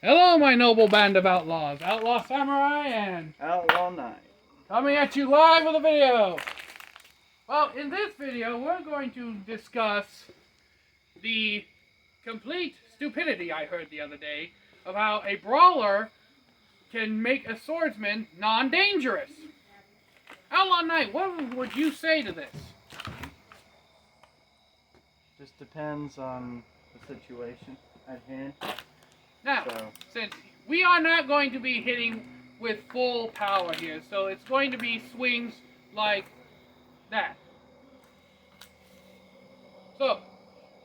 Hello, my noble band of outlaws, Outlawsamurai and Outlaw Knight. Coming at you live with a video. Well, in this video, we're going to discuss the complete stupidity I heard the other day of how a brawler can make a swordsman non-dangerous. Outlaw Knight, what would you say to this? Just depends on the situation at hand. Now, since we are not going to be hitting with full power here, so it's going to be swings like that. So,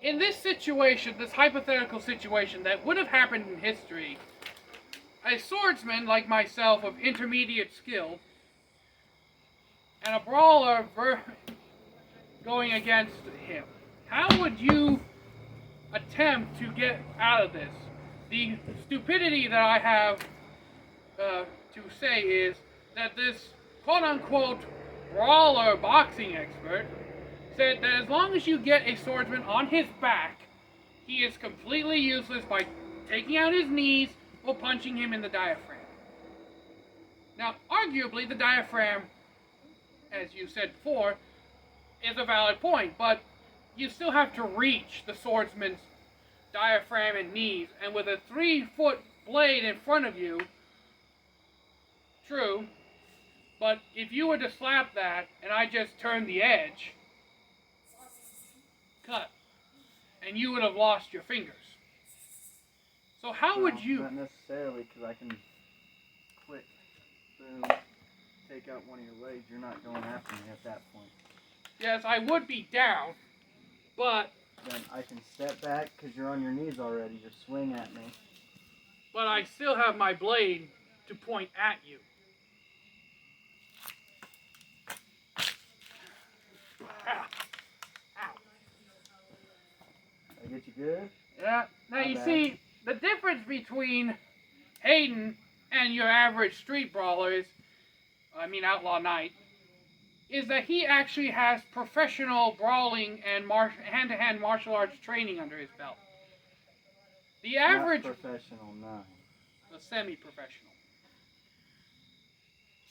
in this situation, this hypothetical situation that would have happened in history, a swordsman like myself of intermediate skill and a brawler going against him, how would you attempt to get out of this? The stupidity that I have to say is that this quote-unquote brawler boxing expert said that as long as you get a swordsman on his back, he is completely useless by taking out his knees or punching him in the diaphragm. Now, arguably, the diaphragm, as you said before, is a valid point, but you still have to reach the swordsman's diaphragm and knees, and with a 3-foot blade in front of you, true, but if you were to slap that and I just turned the edge, cut, and you would have lost your fingers. So how would you... Not necessarily, because I can quick, boom, take out one of your legs. You're not going after me at that point. Yes, I would be down, but... Then I can step back because you're on your knees already. Just swing at me. But I still have my blade to point at you. Ow. Ow. I get you good? Yeah. Now you see, the difference between Hayden and your average street brawler is, Outlaw Knight, is that he actually has professional brawling and hand-to-hand martial arts training under his belt. The average... Not professional, no. A semi-professional.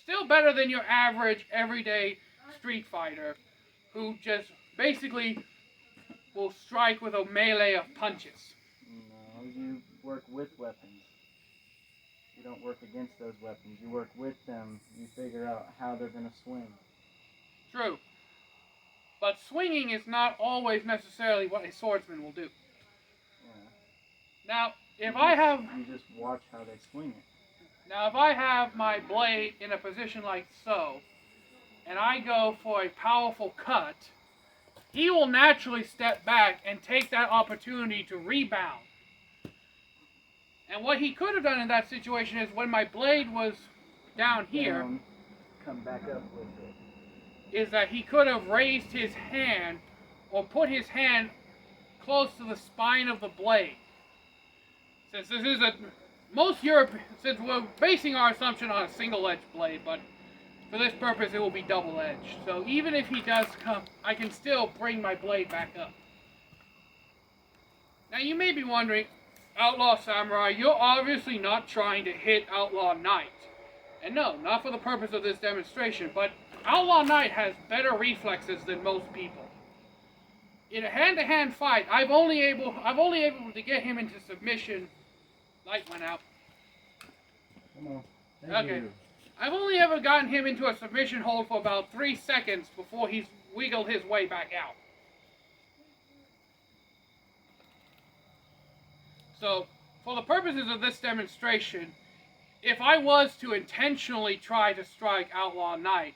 Still better than your average, everyday street fighter who just basically will strike with a melee of punches. No, you work with weapons. You don't work against those weapons. You work with them. You figure out how they're going to swing. True. But swinging is not always necessarily what a swordsman will do. Yeah. Now, if You just watch how they swing it. Now, if I have my blade in a position like so, and I go for a powerful cut, he will naturally step back and take that opportunity to rebound. And what he could have done in that situation is when my blade was down here, come back up with it. Is that he could have raised his hand or put his hand close to the spine of the blade. Since this is since we're basing our assumption on a single-edged blade, but for this purpose it will be double-edged. So even if he does come, I can still bring my blade back up. Now you may be wondering, Outlaw Samurai, you're obviously not trying to hit Outlaw Knight. And no, not for the purpose of this demonstration, but Outlaw Knight has better reflexes than most people. In a hand-to-hand fight, I've only able to get him into submission. Light went out. Come on. Okay. I've only ever gotten him into a submission hold for about 3 seconds before he's wiggled his way back out. So, for the purposes of this demonstration, if I was to intentionally try to strike Outlaw Knight,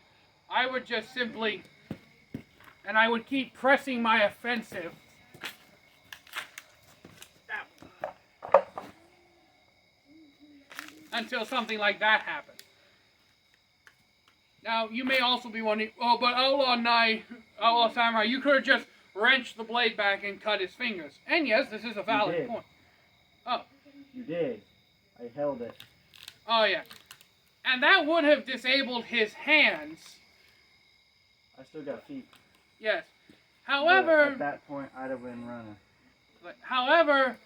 I would just simply, and I would keep pressing my offensive until something like that happened. Now, you may also be wondering, oh, but Outlaw Samurai, you could have just wrenched the blade back and cut his fingers. And yes, this is a valid point. Oh. You did. I held it. Oh, yeah. And that would have disabled his hands. I still got feet. Yes. However... But at that point, I'd have been running. However,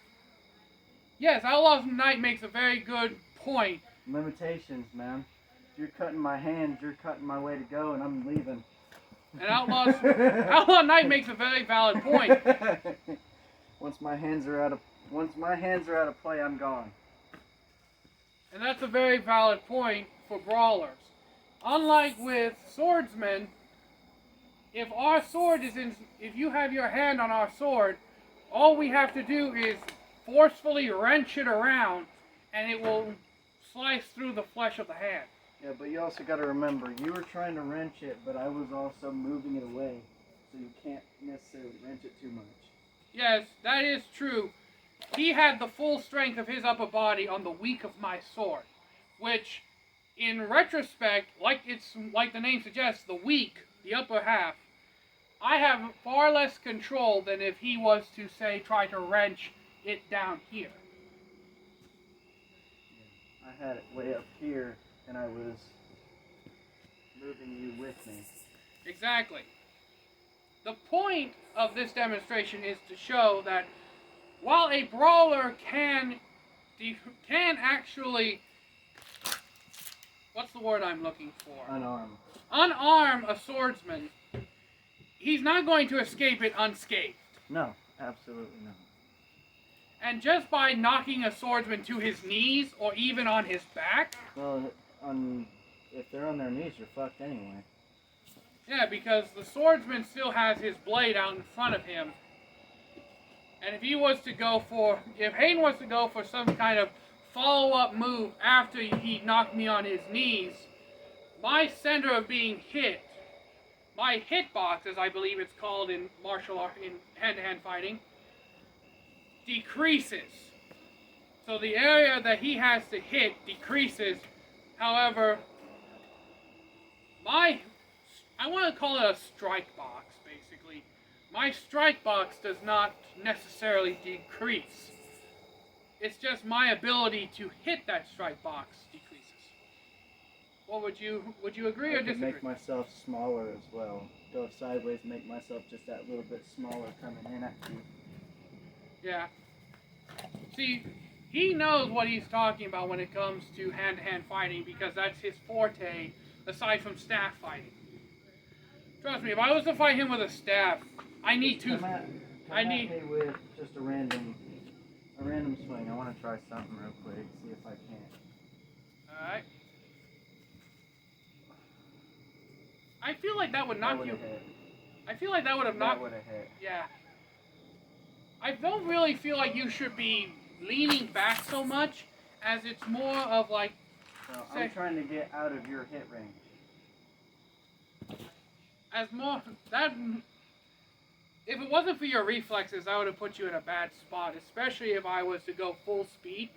Yes, Outlaw's Knight makes a very good point. Limitations, man. If you're cutting my hands, you're cutting my way to go, and I'm leaving. And Outlaw Knight makes a very valid point. Once my hands are out of play, I'm gone. And that's a very valid point for brawlers. Unlike with swordsmen, if you have your hand on our sword, all we have to do is forcefully wrench it around, and it will slice through the flesh of the hand. Yeah, but you also got to remember, you were trying to wrench it, but I was also moving it away, so you can't necessarily wrench it too much. Yes, that is true. He had the full strength of his upper body on the weak of my sword, which, in retrospect, like the name suggests, the weak, the upper half, I have far less control than if he was to, say, try to wrench it down here. Yeah, I had it way up here, and I was moving you with me. Exactly. The point of this demonstration is to show that while a brawler can actually, what's the word I'm looking for? Unarm a swordsman, he's not going to escape it unscathed. No, absolutely not. And just by knocking a swordsman to his knees or even on his back. Well, if they're on their knees, you're fucked anyway. Yeah, because the swordsman still has his blade out in front of him. And if Hayden was to go for some kind of follow-up move after he knocked me on his knees, my center of being hit, my hitbox, as I believe it's called in martial art, in hand-to-hand fighting, decreases. So the area that he has to hit decreases. However, I want to call it a strike box, basically. My strike box does not necessarily decrease. It's just my ability to hit that strike box decreases. What would you agree or disagree? Make myself smaller as well. Go sideways, make myself just that little bit smaller coming in at you. Yeah. See, he knows what he's talking about when it comes to hand-to-hand fighting because that's his forte, aside from staff fighting. Trust me, if I was to fight him with a staff, I need to. Come at me with just a random swing. I want to try something real quick, see if I can. All right. I feel like that would knock you. Hit. I feel like that would have knocked. That would have hit. Yeah. I don't really feel like you should be leaning back so much, as it's more of like. So I'm trying to get out of your hit range. As more that. If it wasn't for your reflexes, I would have put you in a bad spot, especially if I was to go full speed.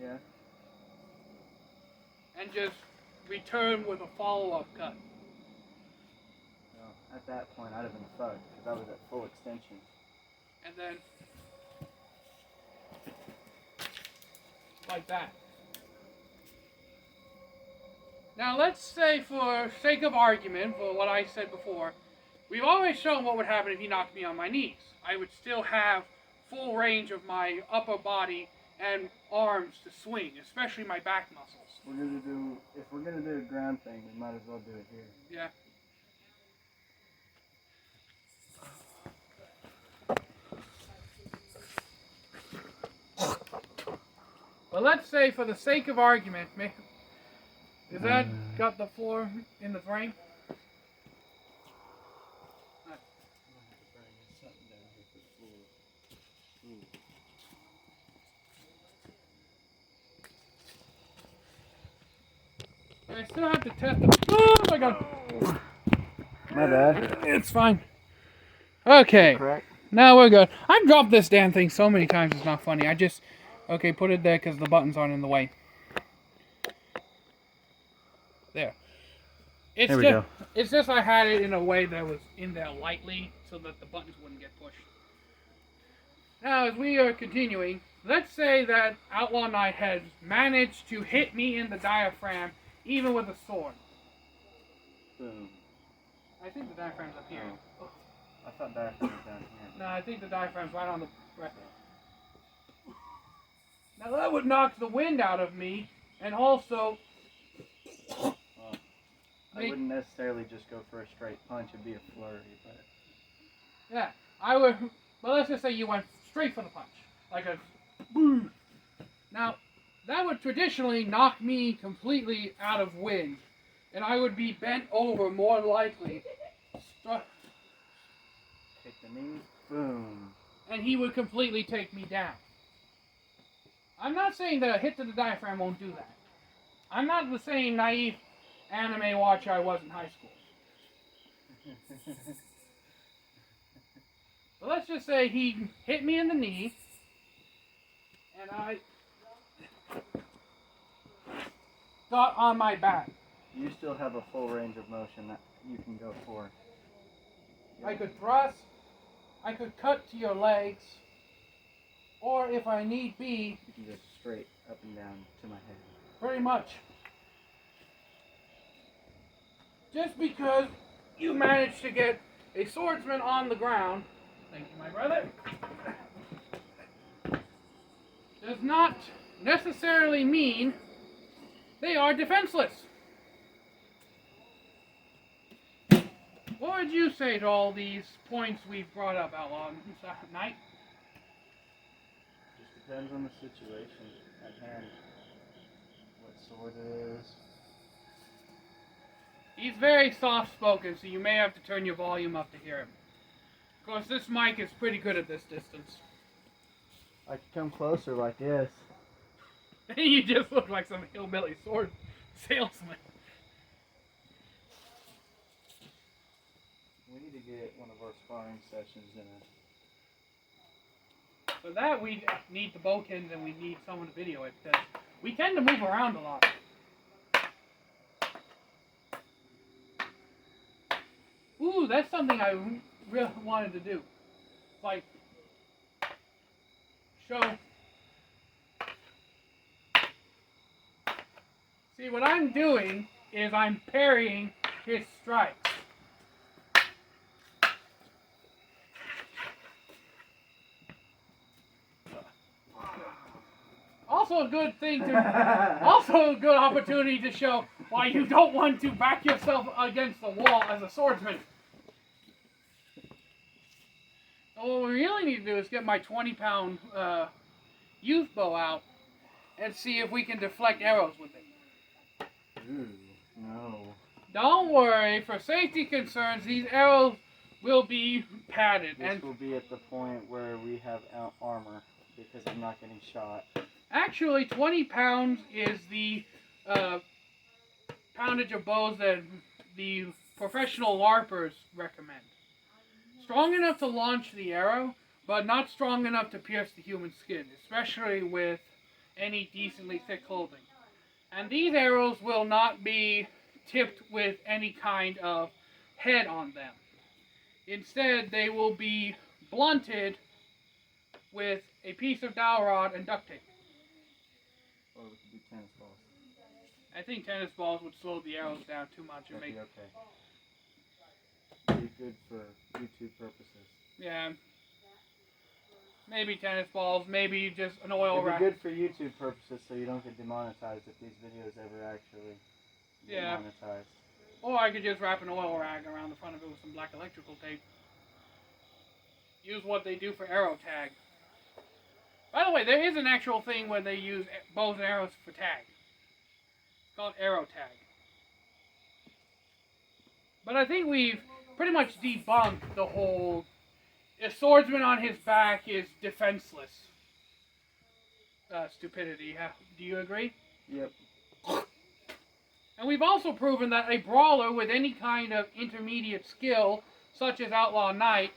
Yeah. And just return with a follow-up cut. Well, at that point, I'd have been fucked because I was at full extension. And then, like that. Now, let's say, for sake of argument, for what I said before, we've always shown what would happen if he knocked me on my knees. I would still have full range of my upper body and arms to swing, especially my back muscles. If we're gonna do a ground thing, we might as well do it here. Yeah. But let's say, for the sake of argument, is that got the floor in the frame? And I still have to test the. Oh my god! My bad. It's fine. Okay. Correct. Now we're good. I've dropped this damn thing so many times it's not funny. Okay, put it there because the buttons aren't in the way. There. There we go. It's just I had it in a way that was in there lightly so that the buttons wouldn't get pushed. Now, as we are continuing, let's say that Outlaw Knight has managed to hit me in the diaphragm even with a sword. Boom. I think the diaphragm's up here. Oh. I thought diaphragm was down here. No, I think the diaphragm's right on the breast. Now that would knock the wind out of me, and also... Well, I wouldn't necessarily just go for a straight punch. It'd be a flurry, but... Yeah, I would... Well, let's just say you went straight for the punch. Like a... Boom! Now, that would traditionally knock me completely out of wind. And I would be bent over more likely. Take the knee, boom. And he would completely take me down. I'm not saying that a hit to the diaphragm won't do that. I'm not the same naive anime watcher I was in high school. But let's just say he hit me in the knee, and I got on my back. You still have a full range of motion that you can go for. I could thrust, I could cut to your legs, or if I need be... You can go straight up and down to my head. Pretty much. Just because you managed to get a swordsman on the ground, thank you, my brother, does not necessarily mean they are defenseless. What would you say to all these points we've brought up, Outlaw Knight? Just depends on the situation at hand. What sword it is. He's very soft-spoken, so you may have to turn your volume up to hear him. Of course, this mic is pretty good at this distance. I could come closer like this. You just look like some hillbilly sword salesman. We need to get one of our sparring sessions in a... For that, we need the bowkins and we need someone to video it, because we tend to move around a lot. Ooh, that's something I really wanted to do. Like, show. See, what I'm doing is I'm parrying his strikes. Also a good thing to, also a good opportunity to show why you don't want to back yourself against the wall as a swordsman. What we really need to do is get my 20-pound youth bow out and see if we can deflect arrows with it. Ooh, no. Don't worry, for safety concerns, these arrows will be padded. This will be at the point where we have armor, because I'm not getting shot. Actually, 20 pounds is the poundage of bows that the professional LARPers recommend. Strong enough to launch the arrow, but not strong enough to pierce the human skin, especially with any decently thick clothing. And these arrows will not be tipped with any kind of head on them. Instead, they will be blunted with a piece of dowel rod and duct tape. Or we could do tennis balls. I think tennis balls would slow the arrows down too much and That'd make... be okay. Be good for YouTube purposes. Yeah. Maybe tennis balls, maybe just an oil It'd rack. be good for YouTube purposes so you don't get demonetized if these videos ever actually get monetized. Or I could just wrap an oil rag around the front of it with some black electrical tape. Use what they do for arrow tag. By the way, there is an actual thing where they use bows and arrows for tag. It's called arrow tag. But I think we've pretty much debunked the whole... A swordsman on his back is defenseless. Stupidity. Do you agree? Yep. And we've also proven that a brawler with any kind of intermediate skill, such as Outlaw Knight,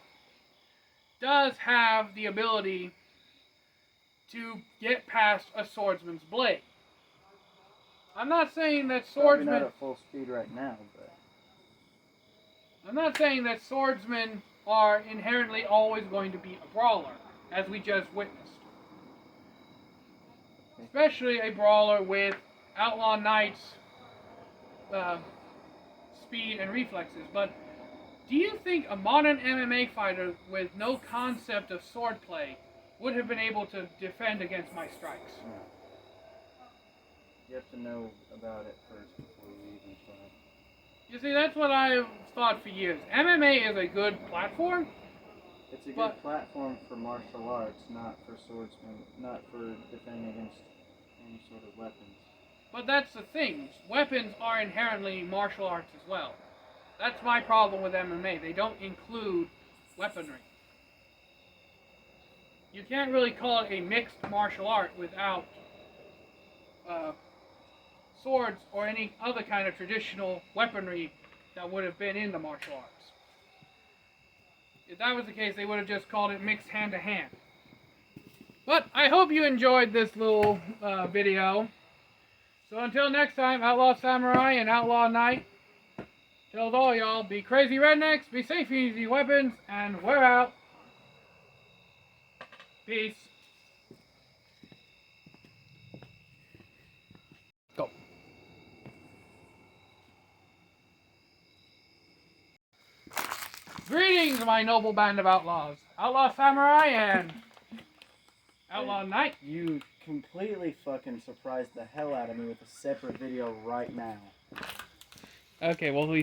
does have the ability to get past a swordsman's blade. I'm not saying that swordsmen... Probably not at full speed right now, but... I'm not saying that swordsmen are inherently always going to be a brawler, as we just witnessed. Especially a brawler with Outlaw Knight's speed and reflexes. But do you think a modern MMA fighter with no concept of swordplay would have been able to defend against my strikes. No. You have to know about it first before you even try. You see, that's what I've thought for years. MMA is a good platform. It's a good platform for martial arts, not for swordsmen, not for defending against any sort of weapons. But that's the thing. Weapons are inherently martial arts as well. That's my problem with MMA. They don't include weaponry. You can't really call it a mixed martial art without swords or any other kind of traditional weaponry that would have been in the martial arts. If that was the case, they would have just called it mixed hand-to-hand. But I hope you enjoyed this little video. So until next time, Outlaw Samurai and Outlaw Knight tells all y'all, be crazy rednecks, be safe, use your weapons, and we're out. Peace. Go. Greetings, my noble band of outlaws. Outlaw Samurai and Outlaw Knight. You completely fucking surprised the hell out of me with a separate video right now. Okay, well, we